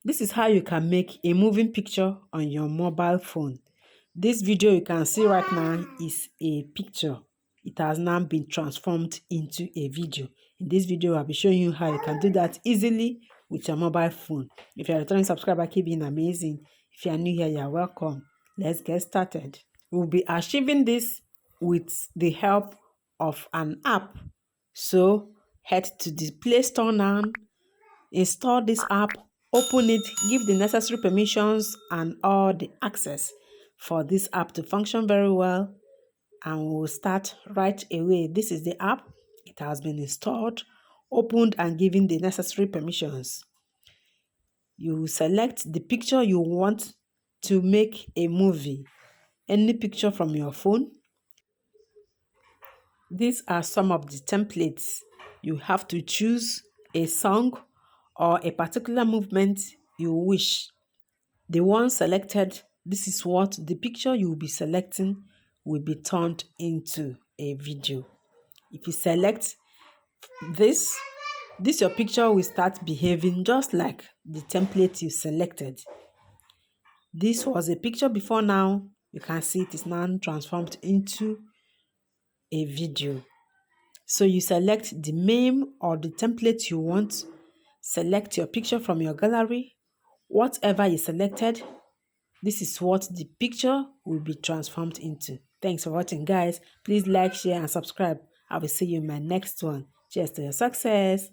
This is how you can make a moving picture on your mobile phone. This video you can see right now is a picture. It has now been transformed into a video. In this video, I'll be showing you how you can do that easily with your mobile phone. If you're a returning subscriber, keep being amazing. If you're new here, you're welcome. Let's get started. We'll be achieving this with the help of an app. So head to the Play Store now, install this app, open it, give the necessary permissions and all the access for this app to function very well, and we'll start right away. This is the app. It has been installed, opened, and given the necessary permissions. You select the picture you want to make a movie, any picture from your phone. These are some of the templates. You have to choose a song or a particular movement you wish. The one selected, this is what the picture you will be selecting will be turned into a video. If you select this your picture will start behaving just like the template you selected. This was a picture before. Now you can see it is now transformed into a video. So you select the meme or the template you want. Select your picture from your gallery. Whatever you selected, this is what the picture will be transformed into. Thanks for watching, guys. Please like, share, and subscribe. I will see you in my next one. Cheers to your success.